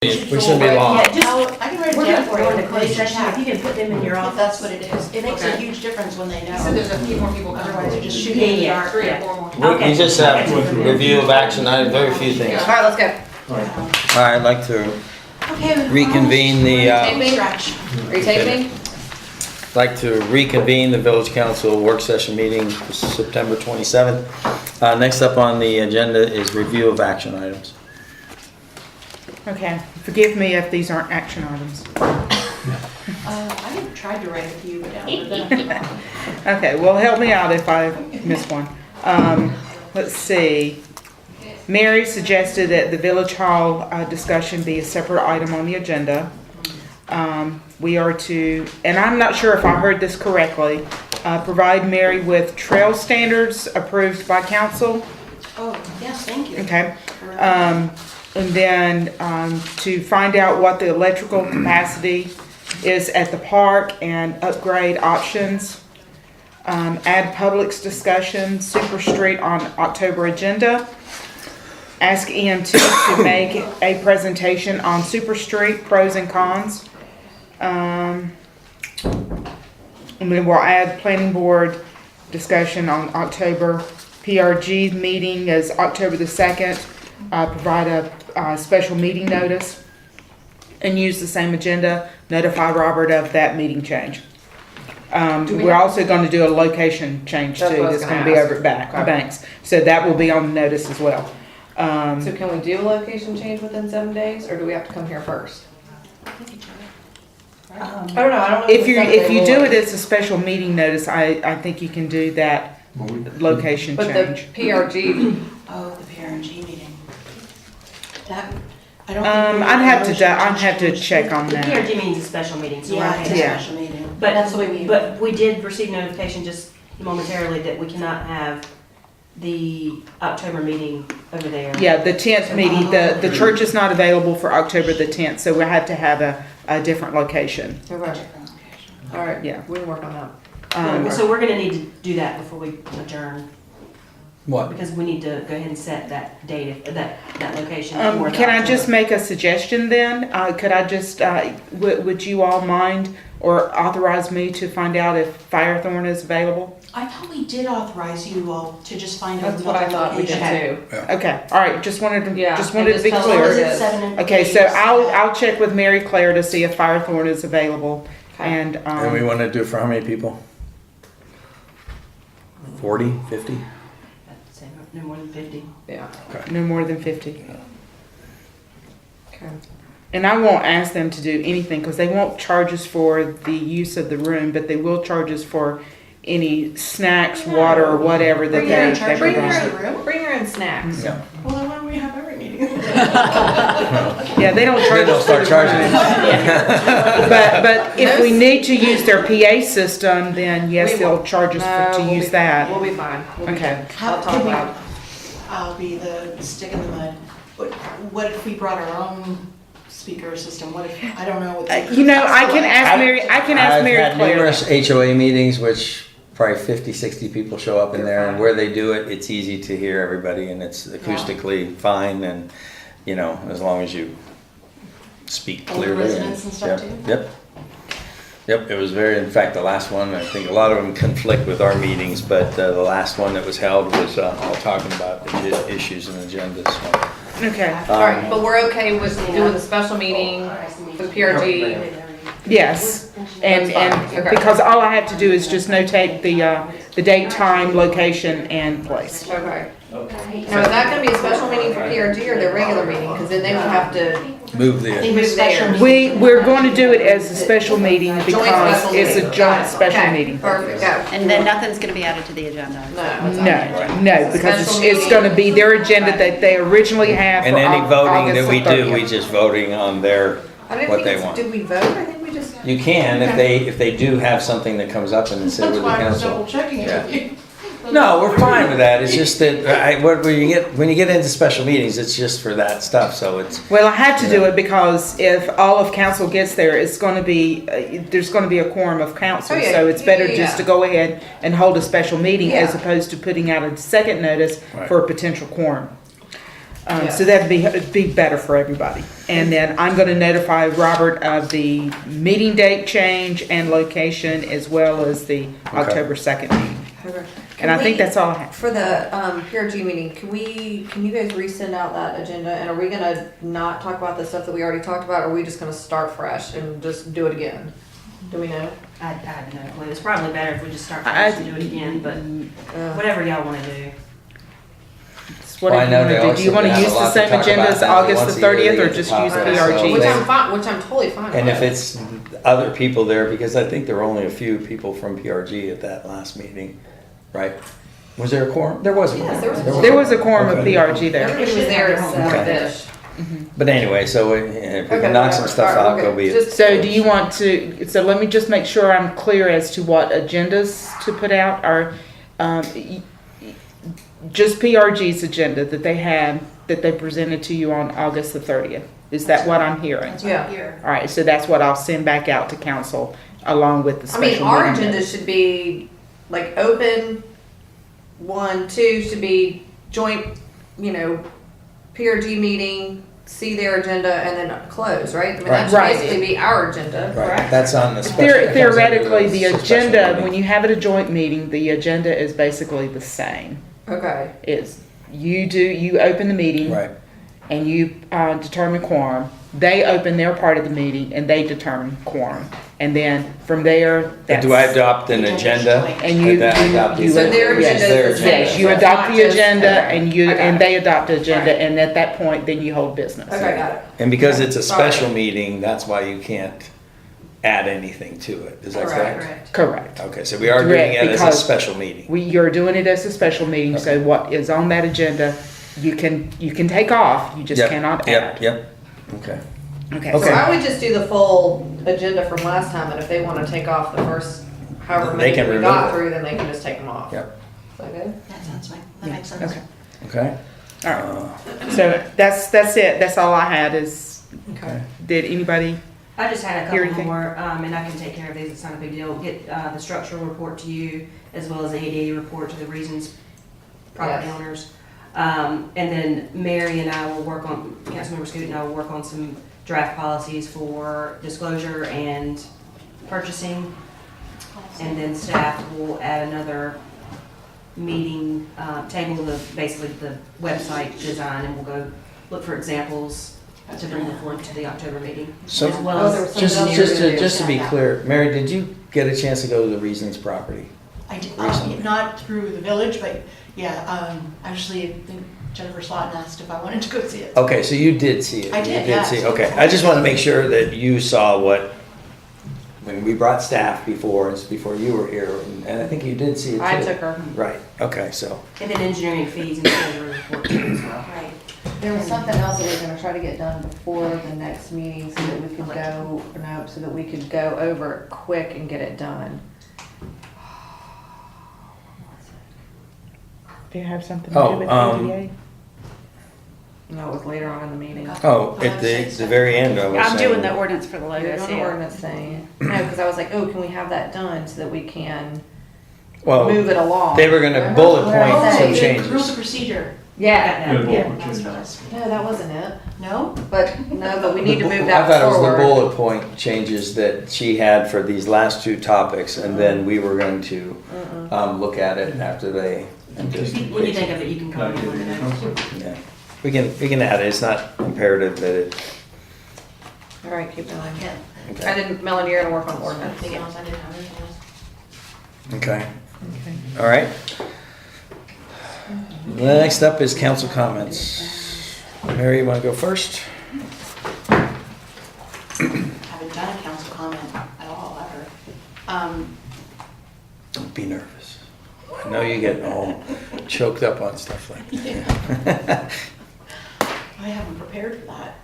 We shouldn't be long. Yeah, just, I can write we're it down gonna for go you. into closed session, if you can put them in your If office. that's what it is. It makes a Okay. huge difference when they know. So there's a few more people coming. Otherwise, you're just shooting in the Yeah, dark. 3 or yeah. 4 more. We just have review of action items, very few things. All right, let's go. All right, I'd like to Okay. reconvene the, Stretch. Are you taping? Village Council work session meeting for September 27th. Next up on the agenda is review of action items. Okay, forgive me if these aren't action items. I tried to write a few down, but then Okay, well, help me out if I miss one. Let's see. Mary suggested that the Village Hall discussion be a separate item on the agenda. We are to, and I'm not sure if I heard this correctly, provide Mary with trail standards approved by council. oh, yes, thank you. Okay. And then to find out what the electrical capacity is at the park and upgrade options. Add Publix discussion, Super Street on October agenda. Ask EMT to make a presentation on Super Street, pros and cons. And then we'll add planning board discussion on October. PRG meeting is October the 2nd. Provide a special meeting notice and use the same agenda. Notify Robert of that meeting change. We're also going to do a location change That's too. what I was That's gonna going to be ask. over at Okay. Banks. So that will be on the notice as well. So can we do a location change within 7 days, or do we have to come here first? I don't know, I don't know. If you do it as a special meeting notice, I think you can do that location But the change. PRG, Oh, the PRG meeting. That, I don't think. we I'd need have a to, motion I'd have to change. check on The that. PRG means a special meeting, so we're Yeah, not it's a gonna. Yeah. special meeting. But, That's the way we. but we did receive notification just momentarily that we cannot have the October meeting over there. Yeah, the 10th meeting, the church is not available for October the 10th, so we had to have a different location. okay, all right, Yeah. we can work on that. So we're gonna need to do that before we adjourn, What? because we need to go ahead and set that date, that location. for the Can I just October. make a suggestion then? Could I just, would you all mind or authorize me to find out if Firethorn is available? I thought we did authorize you all to just find out. That's what I thought we did location. too. Okay, all right, just wanted to, Yeah, just and wanted to just be tell us As long as clear. it's 7 and Okay, so 8. I'll check with Mary Claire to see if Firethorn is available. Okay. And, And we want to do for how many people? 40, 50? I'd say no more than 50. Yeah, no more than 50. okay. And I won't ask them to do anything because they won't charge us for the use of the room, but they will charge us for any snacks, water, or whatever that Bring they your- they bring your provide. own room? Bring your own snacks. Yeah. Well, then why don't we have every meeting? Yeah, they don't charge Then they'll us for start the charging room. us. But if we need to use their PA system, then yes, We they'll won't. charge us No, to we'll use be- that. We'll be fine. We'll be Okay. good. How I'll talk can we- loud. I'll be the stick in the mud. What if we brought our own speaker system? What if, I don't know. You know, I can ask Mary, I can ask Mary I've had Claire. numerous HOA meetings, which probably 50, 60 people show up in there, and where they do it, it's easy to hear everybody, and it's acoustically fine, and, you know, as long as you speak All the clearly. residents and stuff Yep, too? Yep. Yep, it was very, in fact, the last one, I think a lot of them conflict with our meetings, but the last one that was held was all talking about the issues and agendas, so. Okay, All right, but we're okay with doing a special meeting for the PRG. yes. And, That's fine. and Okay. because all I have to do is just notate the date, time, location, and place. Okay. Now, is that gonna be a special meeting for PRG or their regular meeting? Because then they would have to, Move I think the, it's Move special. theirs. We're going to do it as a special meeting because special it's a meeting. joint special Okay, meeting. Perfect, go. And then nothing's gonna be added to the agenda. No. it's not. No, because Special it's meeting. gonna be their agenda that they originally have and for any voting August that we the do, we 30th. just voting on their, I didn't what think they it's, want. did we vote? I think we just. You can, if they do have something that comes up and it's That's with the why I was council. double checking it with you. No, we're fine with that, it's just that, when you get into special meetings, it's just for that stuff, so it's, Well, I have to do it because if all of council gets there, it's gonna be, there's gonna be a quorum of council. Oh, yeah. So it's better Yeah. just to go ahead and hold a special meeting as Yeah. opposed to putting out a second notice Right. for a potential quorum. So that'd be better for everybody. And then I'm gonna notify Robert of the meeting date change and location as well as the October 2nd meeting. And I think that's all I have. For the, PRG meeting, can you guys resend out that agenda, and are we gonna not talk about the stuff that we already talked about, or are we just gonna start fresh and just do it again? Do we know? I have no clue. It's probably better if we just start I- fresh and do it again, but Uh, whatever y'all wanna do. It's Well, I whatever you know wanna they do. also Do you wanna have a use the lot to same talk agenda about as now. August Once the a year, 30th they or get just to use talk about it, PRG? which I'm totally fine with. And if it's other people there, because I think there were only a few people from PRG at that last meeting, right? Was there a quorum? There was a quorum. Yes, there was a There There was a quorum of Okay. PRG there. Everybody was there Okay. except Fish. But anyway, so if we Okay, can knock some whatever. stuff Alright, out, okay. go be it. Just- So do you want to, so let me just make sure I'm clear as to what agendas to put out, or, just PRG's agenda that they had, that they presented to you on August the 30th? Is that what I'm hearing? That's what Yeah. I'm here. All right, so that's what I'll send back out to council along with the I mean, special our meeting. agenda should be like open, 1, 2 should be joint, PRG meeting, see their agenda, and then close, right? I mean, that should Right. basically be our agenda. Right, that's on the special. that comes under Theoretically, the special agenda, meeting. when you have it a joint meeting, the agenda is basically the same. Okay, It's, you open the meeting. Right, And you determine quorum. They open their part of the meeting and they determine quorum. And then from there, but that's. do I adopt an The agenda? agenda's And you, That I adopt the you. So their Yes, agenda their is the same. Yes, you It's adopt not the just- agenda okay. and you, I got and it. they adopt the agenda, Right. and at that point, then you hold business. Okay, got it. And because it's a Sorry. special meeting, that's why you can't add anything to it. Is that Correct. correct? Correct. Okay, so we are doing Correct, it as a because special meeting. You're doing it as a special meeting, so Okay. what is on that agenda, you can take off, you just Yep, cannot Yep, add. yep, okay. Okay. So Okay. I would just do the full agenda from last time, and if they wanna take off the first however They many can we remove got it. through, then they can just take them off. Yep. Is that good? That sounds fine. That makes sense. Okay, Okay? all right. So that's it, that's all I had is, Okay. did anybody? I just had a Hear couple anything? more, and I can take care of these, it's not a big deal. Get the structural report to you, as well as the ADA report to the reasons property Yes. owners. And then Mary and I will work on, Councilmember Scoot and I will work on some draft policies for disclosure and purchasing. And then staff will add another meeting, table of basically the website design, and we'll go look for examples to bring forward to the October meeting. So- As well Oh, there was as. something else you were gonna do. Just to be Yeah. clear, Mary, did you get a chance to go to the Reasons property? I did, Recently. not through the village, but yeah, actually, I think Jennifer Slotin asked if I wanted to go see it. Okay, so you did see it? I did, You yes. see it. Okay, I just want to make sure that you saw what, when we brought staff before, it's before you were here, and I think you did see it too. I took her. Right, okay, so, And then engineering fees and treasury report too as well. Right. There was something else that we were gonna try to get done before the next meeting so that we could go, no, so that we could go over it quick and get it done. Do you have something to Oh, do with ADA? No, it was later on in the meeting. oh, at the very end, I was I'm doing the saying, ordinance for the You're logos, doing the yeah. ordinance thing. No, because I was like, oh, can we have that done so that we can well, move it along? they were gonna Remember? bullet What did I point say? some the changes. Rules of procedure. Yeah, Got that, yeah. That's what I was- no, that wasn't it. No? But, no, but we need to move I that thought it was the forward. bullet point changes that she had for these last two topics, and then we were going to look at it after they. and just- When you think of it, you can call me when it is. Yeah, we can add it, it's not imperative that it, All right, keep going. Yeah. I okay, didn't, Melanie, you're gonna work on ordinance. Anything else? I didn't have anything else. okay, all right. Next up is council comments. Mary, you wanna go first? Haven't done a council comment at all, ever. Don't be nervous. I know you get all choked up on stuff like that. I haven't prepared for that.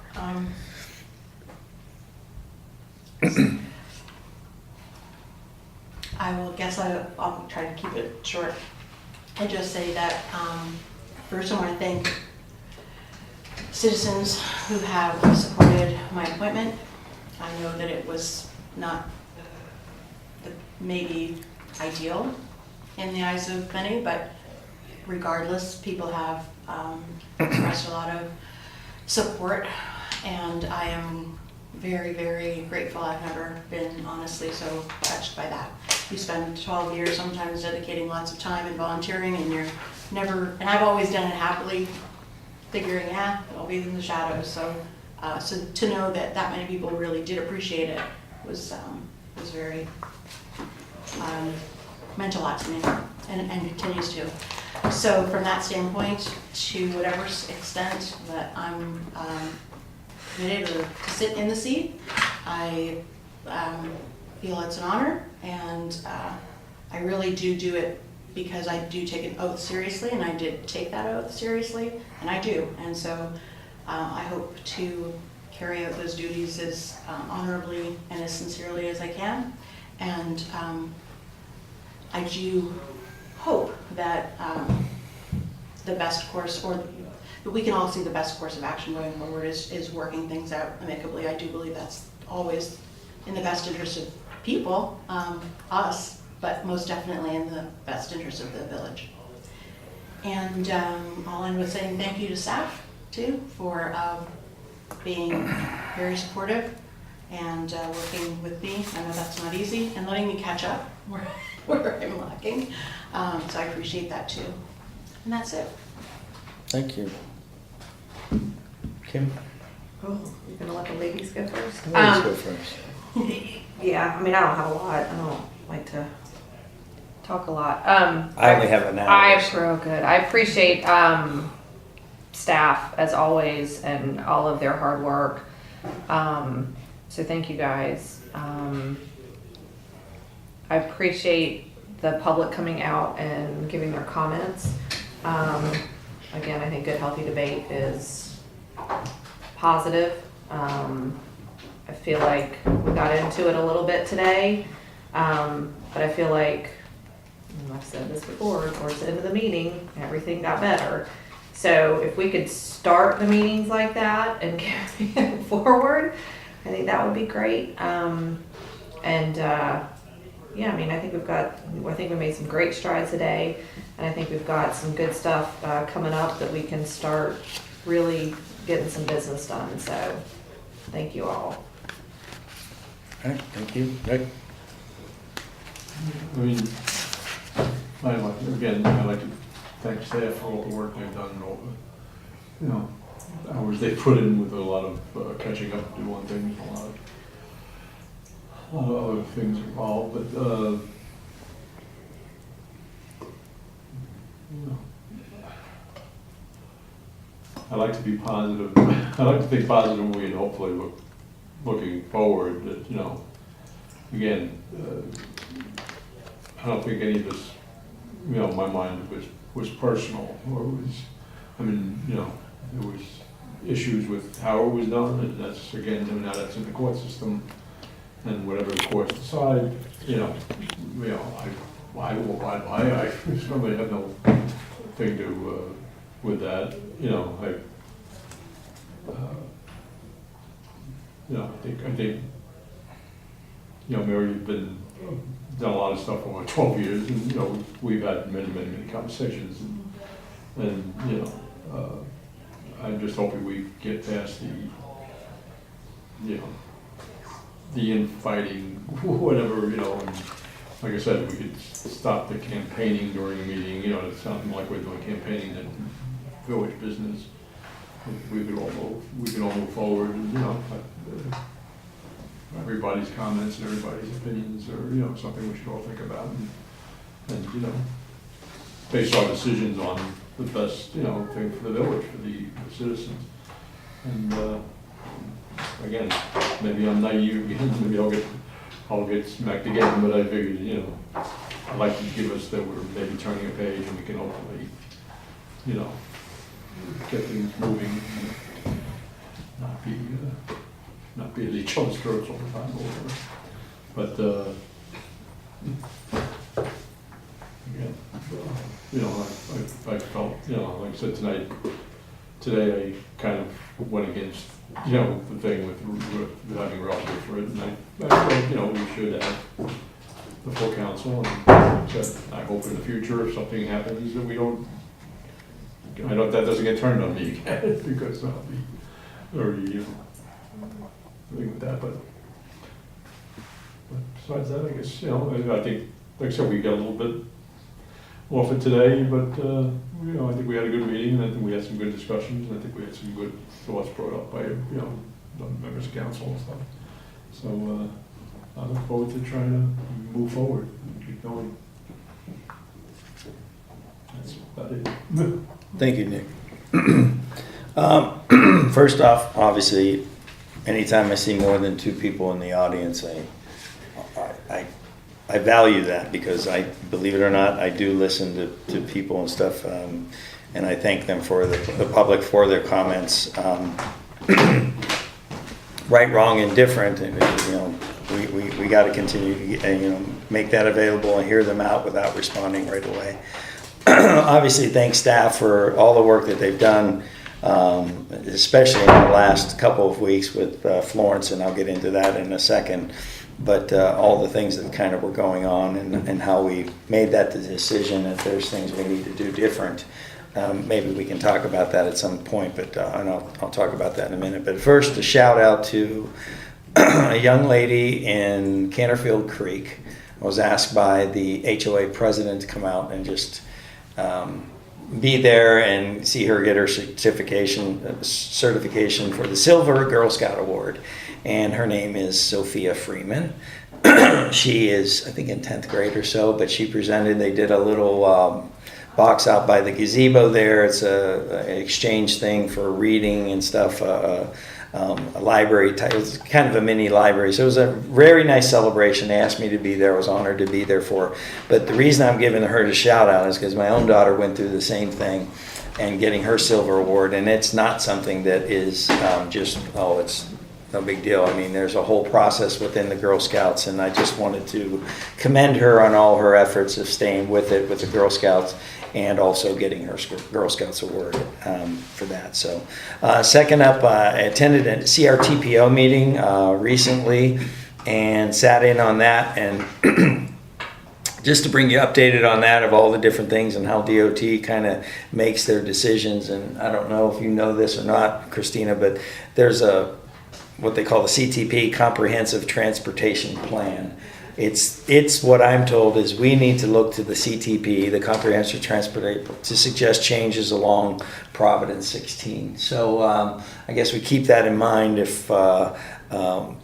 I'll try to keep it short. I just say that, first I want to thank citizens who have supported my appointment. I know that it was not maybe ideal in the eyes of many, but regardless, people have expressed a lot of support, and I am very, very grateful. I've never been honestly so touched by that. You spend 12 years sometimes dedicating lots of time and volunteering, and you're never, and I've always done it happily, figuring, I'll be in the shadows. So to know that that many people really did appreciate it was very, meant a lot to me, and continues to. So from that standpoint, to whatever extent that I'm committed to sit in the seat, I feel it's an honor, and I really do it because I do take an oath seriously, and I did take that oath seriously, and I do. And so I hope to carry out those duties as honorably and as sincerely as I can. And I do hope that the best course, or that we can all see the best course of action going forward is working things out amicably. I do believe that's always in the best interest of people, us, but most definitely in the best interest of the village. And I'll end with saying thank you to staff too for being very supportive and working with me. I know that's not easy, and letting me catch up where I'm lacking. So I appreciate that too. And that's it. Thank you. Kim? Oh, you're gonna let the ladies go first? Let's go first. Yeah, I mean, I don't have a lot. I don't like to talk a lot. I only have an hour. Good. I appreciate staff as always and all of their hard work. So thank you guys. I appreciate the public coming out and giving their comments. Again, I think good, healthy debate is positive. I feel like we got into it a little bit today, but I feel like, and I've said this before, towards the end of the meeting, everything got better. So if we could start the meetings like that and carry it forward, I think that would be great. Yeah, I mean, I think we made some great strides today, and I think we've got some good stuff coming up that we can start really getting some business done. So thank you all. All right, thank you. Rick? I mean, I'd like to thank staff for all the work they've done and all the, hours they put in with a lot of catching up to do on things, a lot of other things involved, but, I like to be positive. I like to think positively and hopefully looking forward that, again, I don't think any of this, my mind was personal, or there was issues with how it was done, and that's, again, now that's in the court system, and whatever the courts decide, I certainly have no thing to, with that, I think, Mary, you've done a lot of stuff over 12 years, and, we've had many conversations, and I'm just hoping we get past the infighting, whatever, and like I said, we could stop the campaigning during the meeting, it's sounding like we're doing campaigning and village business. We could all move forward, and, everybody's comments and everybody's opinions are, something we should all think about, and base our decisions on the best, thing for the village, for the citizens. And, again, maybe I'm naive again, maybe I'll get smacked again, but I figured, I'd like to give us that we're maybe turning a page and we can hopefully, get things moving, and not be at each other's throats all the time or whatever. But, again, I felt, like I said today I kind of went against, the thing with having relatives for it, and I felt, we should have the full council, and said, I hope in the future if something happens that we don't I know that doesn't get turned on me again, because I'll be very, living with that, but besides that, I guess, I think, like I said, we got a little bit off it today, but, I think we had a good meeting, and I think we had some good discussions, and I think we had some good thoughts brought up by, the members of council and stuff. So, I look forward to trying to move forward and keep going. That's about it. Thank you, Nick. First off, obviously, anytime I see more than 2 people in the audience, I value that, because I, believe it or not, I do listen to people and stuff, and I thank them for the public for their comments. Right, wrong, and different, and we got to continue to make that available and hear them out without responding right away. Obviously, thank staff for all the work that they've done, especially in the last couple of weeks with Florence, and I'll get into that in a second. But all the things that kind of were going on, and how we made that decision, if there's things we need to do different. Maybe we can talk about that at some point, but and I'll talk about that in a minute. But first, a shout out to a young lady in Canterfield Creek. I was asked by the HOA president to come out and just be there and see her get her certification for the Silver Girl Scout Award. And her name is Sophia Freeman. She is, I think, in 10th grade or so, but she presented, they did a little box out by the gazebo there. It's an exchange thing for reading and stuff, a library type. It's kind of a mini library. So it was a very nice celebration. They asked me to be there. I was honored to be there for. But the reason I'm giving her a shout out is because my own daughter went through the same thing and getting her silver award. And it's not something that is it's no big deal. I mean, there's a whole process within the Girl Scouts, and I just wanted to commend her on all her efforts of staying with it with the Girl Scouts, and also getting her Girl Scouts award for that. So second up, I attended a CRTPO meeting recently and sat in on that, and just to bring you updated on that, of all the different things and how DOT kind of makes their decisions. And I don't know if you know this or not, Christina, but there's what they call the CTP, Comprehensive Transportation Plan. It's what I'm told is we need to look to the CTP, the Comprehensive Transportation, to suggest changes along Providence 16. So I guess we keep that in mind. If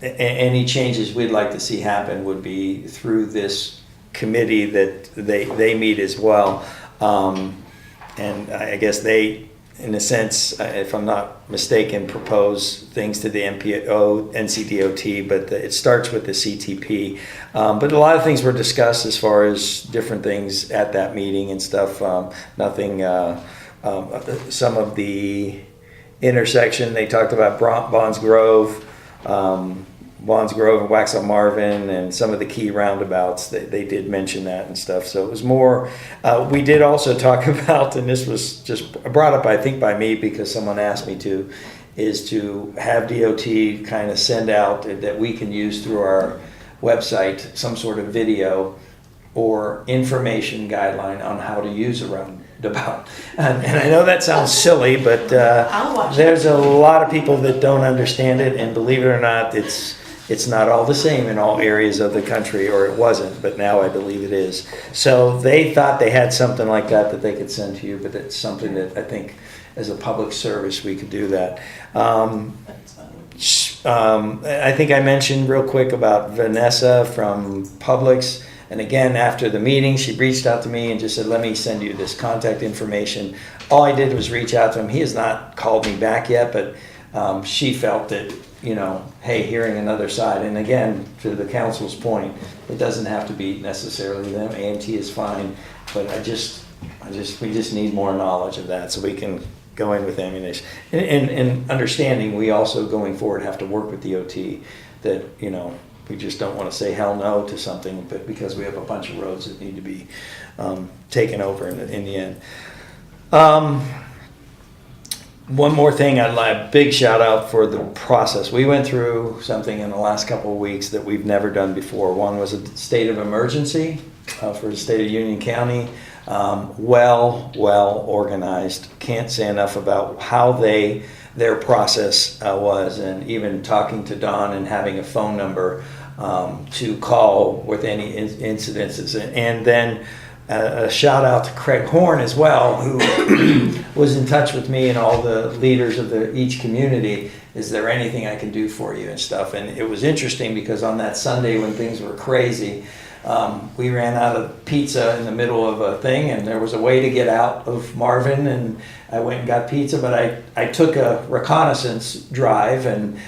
any changes we'd like to see happen would be through this committee that they meet as well. And I guess they, in a sense, if I'm not mistaken, propose things to the NCDOT, but it starts with the CTP. But a lot of things were discussed as far as different things at that meeting and stuff. Nothing, some of the intersection, they talked about Bonds Grove and Waxhaw Marvin, and some of the key roundabouts, they did mention that and stuff. So it was more, we did also talk about, and this was just brought up, I think, by me because someone asked me to, is to have DOT kind of send out that we can use through our website some sort of video or information guideline on how to use a roundabout. And I know that sounds silly, but I'll watch there's a lot of people that don't understand it, and believe it or not, it's not all the same in all areas of the country, or it wasn't, but now I believe it is. So they thought they had something like that they could send to you, but it's something that I think as a public service we could do that. I think I mentioned real quick about Vanessa from Publix. And again, after the meeting, she reached out to me and just said, let me send you this contact information. All I did was reach out to him. He has not called me back yet, but she felt that, hey, hearing another side. And again, to the council's point, it doesn't have to be necessarily them. AMT is fine, but we just need more knowledge of that so we can go in with ammunition. And understanding we also going forward have to work with DOT that, we just don't want to say hell no to something, but because we have a bunch of roads that need to be taken over in the end. One more thing, I'd like a big shout out for the process. We went through something in the last couple of weeks that we've never done before. One was a state of emergency for the state of Union County. well organized. Can't say enough about how their process was, and even talking to Don and having a phone number to call with any incidences. And then a shout out to Craig Horn as well, who was in touch with me and all the leaders of each community. Is there anything I can do for you and stuff? And it was interesting because on that Sunday when things were crazy, we ran out of pizza in the middle of a thing, and there was a way to get out of Marvin, and I went and got pizza, but I took a reconnaissance drive and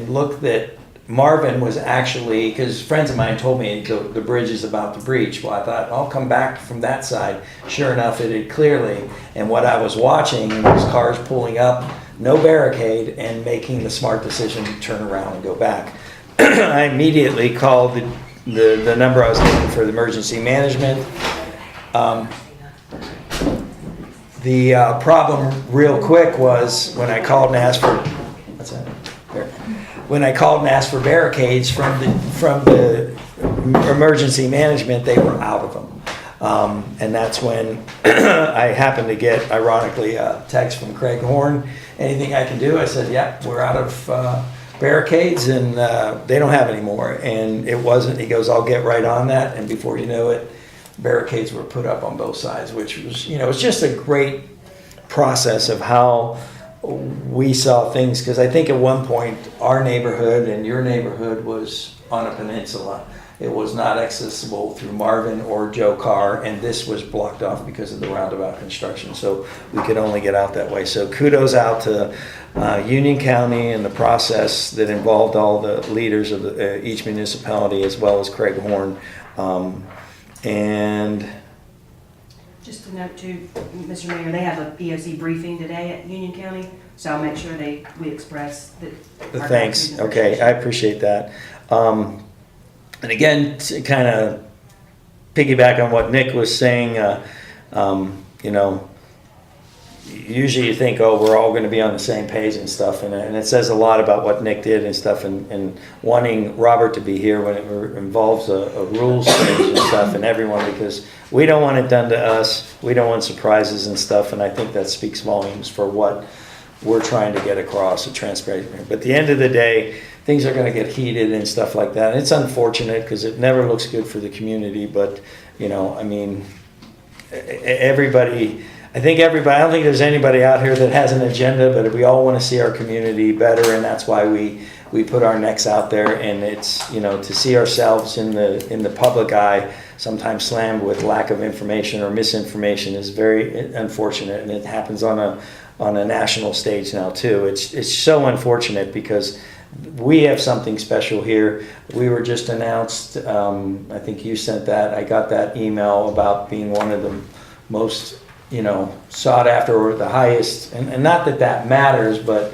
looked that Marvin was actually, because friends of mine told me the bridge is about to breach. Well, I thought, I'll come back from that side. Sure enough, it had clearly, and what I was watching was cars pulling up, no barricade, and making the smart decision to turn around and go back. I immediately called the number I was given for the emergency management. The problem real quick was when I called and asked for, what's that? There. When I called and asked for barricades from the emergency management, they were out of them. And that's when I happened to get, ironically, a text from Craig Horn. Anything I can do? I said, yeah, we're out of barricades, and they don't have any more. And it wasn't, he goes, I'll get right on that. And before you know it, barricades were put up on both sides, which was, it was just a great process of how we saw things. Because I think at one point, our neighborhood and your neighborhood was on a peninsula. It was not accessible through Marvin or Joe Carr, and this was blocked off because of the roundabout construction. So we could only get out that way. So kudos out to Union County and the process that involved all the leaders of each municipality, as well as Craig Horn. And Just a note too, Mr. Mayor, they have a POC briefing today at Union County, so I'll make sure we express that. our thanks. gratitude and Okay, I appreciate that. And again, to kind of piggyback on what Nick was saying, usually you think, oh, we're all going to be on the same page and stuff, and it says a lot about what Nick did and stuff, and wanting Robert to be here when it involves a rules change and stuff, and everyone, because we don't want it done to us, we don't want surprises and stuff, and I think that speaks volumes for what we're trying to get across, a transparency. But at the end of the day, things are going to get heated and stuff like that, and it's unfortunate because it never looks good for the community, but, everybody, I don't think there's anybody out here that has an agenda, but we all want to see our community better, and that's why we put our necks out there, and it's, to see ourselves in the public eye, sometimes slammed with lack of information or misinformation is very unfortunate, and it happens on a national stage now too. It's so unfortunate because we have something special here. We were just announced, I think you sent that, I got that email about being one of the most sought after or the highest, and not that matters, but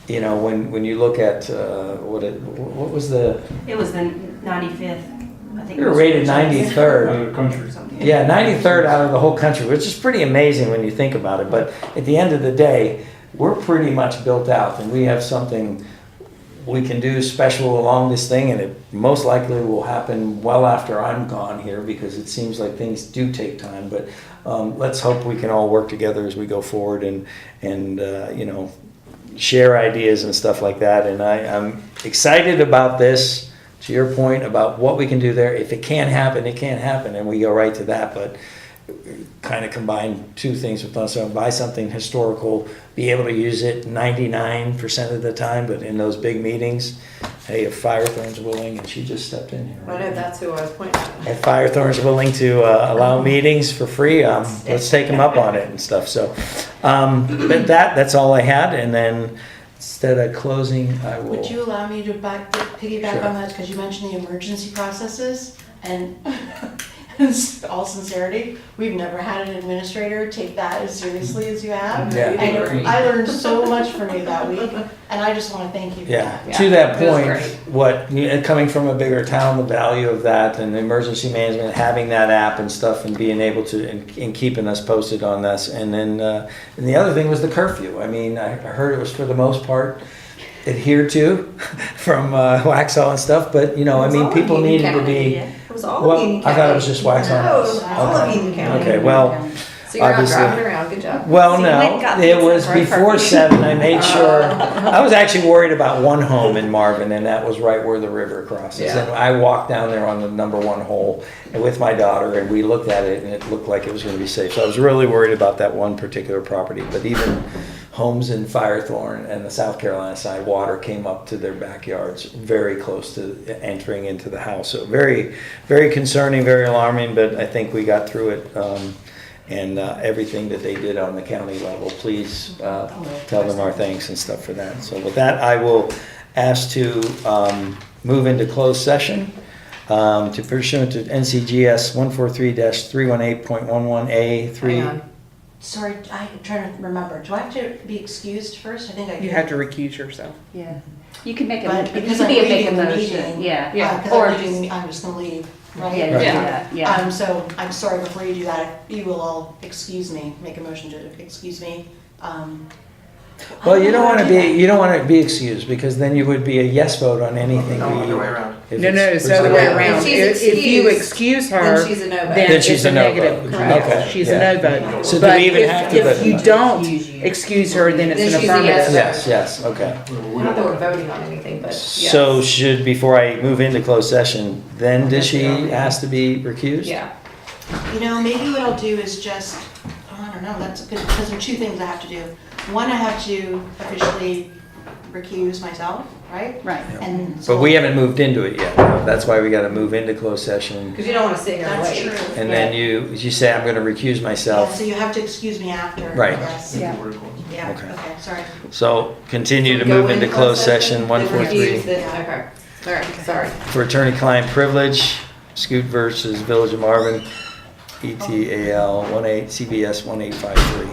when you look at what was the, It was the 95th, I think. we were rated 93rd. Out of the country. Yeah, 93rd out of the whole country, which is pretty amazing when you think about it. But at the end of the day, we're pretty much built out, and we have something we can do special along this thing, and it most likely will happen well after I'm gone here, because it seems like things do take time. But let's hope we can all work together as we go forward and share ideas and stuff like that. And I'm excited about this, to your point about what we can do there. If it can't happen, it can't happen, and we go right to that. But kind of combine two things with us. So buy something historical, be able to use it 99% of the time, but in those big meetings, hey, if Firethorn's willing, and she just stepped in here. I know that's who I was pointing at. If Firethorn's willing to allow meetings for free, let's take them up on it and stuff. So, but that's all I had. And then instead of closing, I will. Would you allow me to piggyback Sure. on that, because you mentioned the emergency processes, and in all sincerity, we've never had an administrator take that as seriously as you have. Yeah. And I learned so much from you that week, and I just want to thank you for Yeah, that. to that it was point, great. coming from a bigger town, the value of that and the emergency management, having that app and stuff, and being able to, and keeping us posted on this. And then, and the other thing was the curfew. I mean, I heard it was for the most part adhered to from Waxhaw and stuff, but, people needed to be it's all of Well, Union County. I thought it was just Waxaw House. No, all of Okay. Union County. Okay, well, So you're not Obviously. driving around, good job. well, So you went and no, got it pizza was for our before party. 7. I made sure, I was actually worried about one home in Marvin, and that was right where the river crosses. Yeah. And I walked down there on the number 1 hole and with my daughter, and we looked at it, and it looked like it was gonna be safe. So I was really worried about that one particular property. But even homes in Firethorn and the South Carolina side, water came up to their backyards, very close to entering into the house. So very, very concerning, very alarming, but I think we got through it. And everything that they did on the county level, please tell them our thanks and stuff for that. So with that, I will ask to move into closed session to pursuant to NCGS 143-318.11A Hang 3. on. Sorry, I'm trying to remember. Do I have to be excused first? I think I do. You have to recuse yourself. Yeah. You can make a, But you because can I'm be a make leaving a the motion. meeting. Yeah. Yeah. Or Or I'm just gonna leave, right? Yeah, you Right. can do that, yeah. So I'm sorry, before you do that, you will all excuse me, make a motion to excuse me. Well, you don't want to to be excused, because then you would be a yes vote on anything. No, other way around. if No, it's the other way presented. around. If she's If you excused, excuse Then her, she's a no vote. then Then it's she's a a no negative. vote. Correct. Okay, She's yeah. a no vote. So do But we even have to if vote? you don't excuse her, then it's Then an she's a yes. affirmative. Yes, okay. Not that we're voting on anything, but yes. So before I move into closed session, then does she ask to be recused? Yeah. You know, maybe what I'll do is just, I don't know, that's good, because there are 2 things I have to do. One, I have to officially recuse myself, right? Right. And But so- we haven't moved into it yet. That's why we gotta move into closed session. Because you don't want to sit here and That's wait. true. And then you say, I'm gonna recuse Yeah, myself. so you have to excuse me after. Right. Yes. Yeah. Yeah, Okay. okay, sorry. So continue to Go move into closed session then 143 refuse, then- Okay, all right, sorry. for attorney-client privilege, Scoot versus Village of Marvin, ETAL 18 CBS 1853.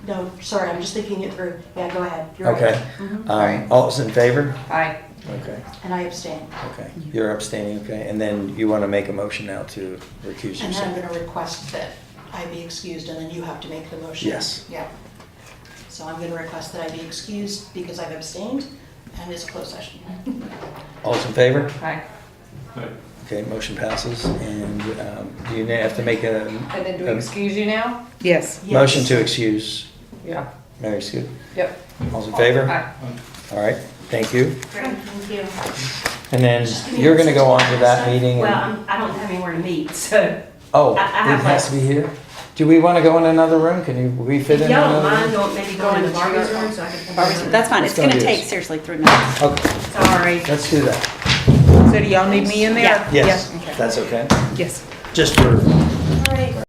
No, sorry, I'm just thinking it through. Yeah, go ahead. You're right. Okay. All those in favor? Aye. Okay, And I abstain. okay. You're abstaining, okay. And then you want to make a motion now to recuse And then I'm yourself? gonna request that I be excused, and then you have to make the motion. Yes. Yeah. So I'm gonna request that I be excused because I've abstained, and it's a closed session. All those in favor? Aye. Okay, motion passes. And do you have to make a And then do we excuse you now? Yes. Yes. motion to excuse Yeah. Mary Scoot? Yep. All those in favor? Aye. All right, thank you. Great, thank you. And then you're gonna go on to that meeting Well, and, I don't have anywhere to meet, so oh, I it have has to be here? Do we wanna go in another room? Can you refit if in y'all don't another mind, room? maybe going to Barbie's room so I can. Barbara, that's fine. Let's It's go gonna do take this. seriously 3 minutes. Okay, Sorry. let's do that. So do y'all need me in there? Yeah. Yes, Yeah, okay. that's okay. Yes. Just for All right.